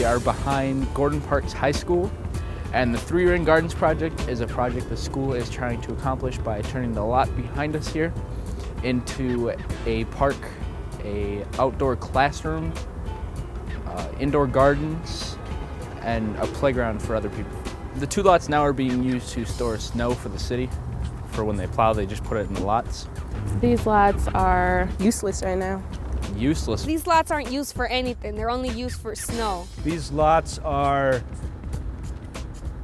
We are behind Gordon Parks High School, and the Three Ring Gardens project is a project the school is trying to accomplish by turning the lot behind us here into a park, a outdoor classroom, indoor gardens, and a playground for other people. The two lots now are being used to store snow for the city. For when they plow, they just put it in the lots. These lots are useless right now. Useless. These lots aren't used for anything. They're only used for snow. These lots are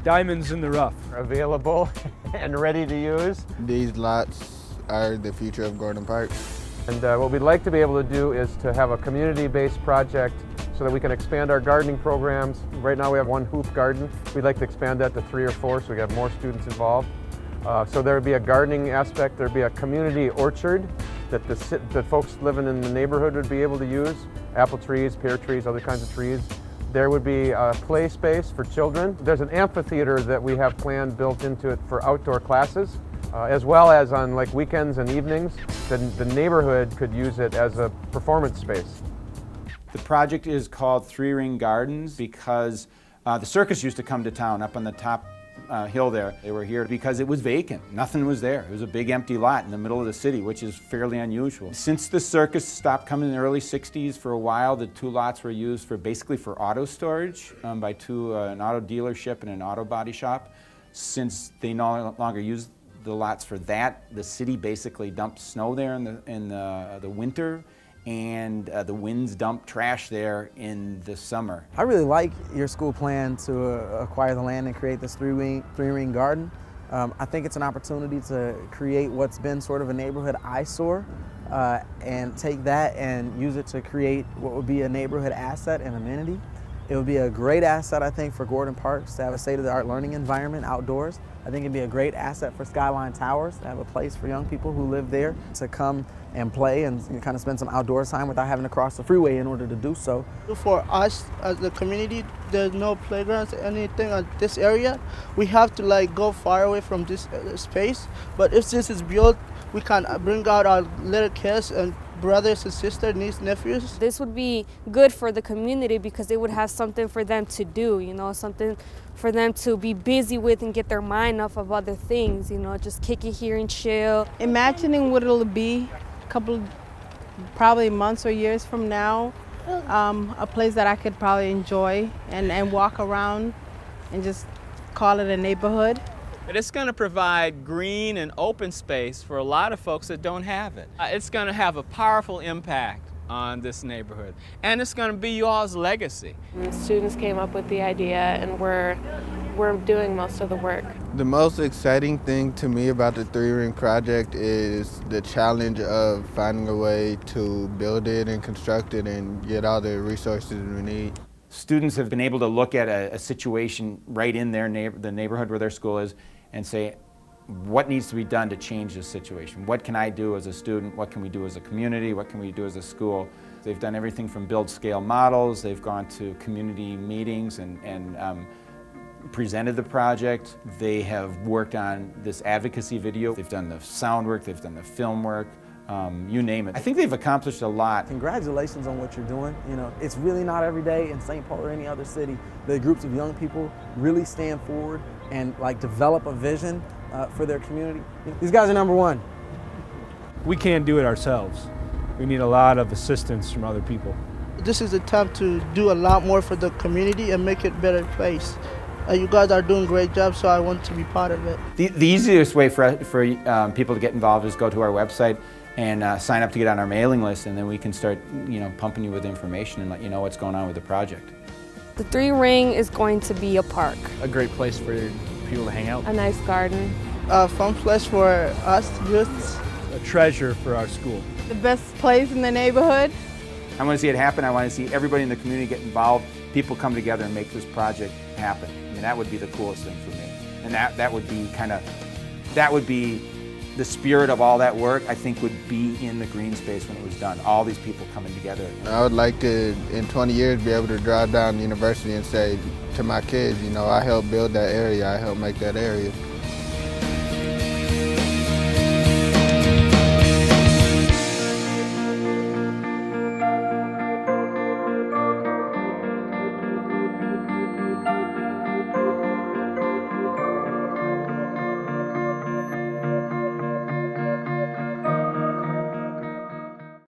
diamonds in the rough. Available and ready to use. These lots are the future of Gordon Park. And what we'd like to be able to do is to have a community-based project so that we can expand our gardening programs. Right now we have one hoop garden. We'd like to expand that to 3 or 4 so we have more students involved. So there would be a gardening aspect, there would be a community orchard that folks living in the neighborhood would be able to use. Apple trees, pear trees, other kinds of trees. There would be a play space for children. There's an amphitheater that we have planned built into it for outdoor classes, as well as on like weekends and evenings, the neighborhood could use it as a performance space. The project is called Three Ring Gardens because the circus used to come to town up on the top hill there. They were here because it was vacant. Nothing was there. It was a big empty lot in the middle of the city, which is fairly unusual. Since the circus stopped coming in the early 60s, for a while the two lots were used for basically for auto storage by an auto dealership and an auto body shop. Since they no longer use the lots for that, the city basically dumps snow there in the winter, and the winds dump trash there in the summer. I really like your school plan to acquire the land and create this three-ring garden. I think it's an opportunity to create what's been sort of a neighborhood eyesore and take that and use it to create what would be a neighborhood asset and amenity. It would be a great asset, I think, for Gordon Parks to have a state-of-the-art learning environment outdoors. I think it'd be a great asset for Skyline Towers to have a place for young people who live there to come and play and kind of spend some outdoor time without having to cross the freeway in order to do so. For us as the community, there's no playgrounds or anything in this area. We have to like go far away from this space. But if this is built, we can bring out our little kids and brothers and sisters, nieces, nephews. This would be good for the community because they would have something for them to do, you know, something for them to be busy with and get their mind off of other things, you know, just kick it here and chill. Imagining what it'll be a couple, probably months or years from now, a place that I could probably enjoy and walk around and just call it a neighborhood. But it's going to provide green and open space for a lot of folks that don't have it. It's going to have a powerful impact on this neighborhood, and it's going to be you all's legacy. The students came up with the idea, and we're doing most of the work. The most exciting thing to me about the Three Ring project is the challenge of finding a way to build it and construct it and get all the resources we need. Students have been able to look at a situation right in the neighborhood where their school is and say, what needs to be done to change this situation? What can I do as a student? What can we do as a community? What can we do as a school? They've done everything from build scale models. They've gone to community meetings and presented the project. They have worked on this advocacy video. They've done the sound work. They've done the film work. You name it. I think they've accomplished a lot. Congratulations on what you're doing. You know, it's really not every day in St. Paul or any other city that groups of young people really stand forward and like develop a vision for their community. These guys are number one. We can't do it ourselves. We need a lot of assistance from other people. This is a time to do a lot more for the community and make it a better place. You guys are doing a great job, so I want to be part of it. The easiest way for people to get involved is go to our website and sign up to get on our mailing list, and then we can start, pumping you with information and let you know what's going on with the project. The Three Ring is going to be a park. A great place for people to hang out. A nice garden. A fun place for us youths. A treasure for our school. The best place in the neighborhood. I want to see it happen. I want to see everybody in the community get involved, people come together and make this project happen. I mean, that would be the coolest thing for me. And that would be the spirit of all that work, I think, would be in the green space when it was done. All these people coming together. I would like to, in 20 years, be able to drive down the university and say to my kids, I helped build that area, I helped make that area.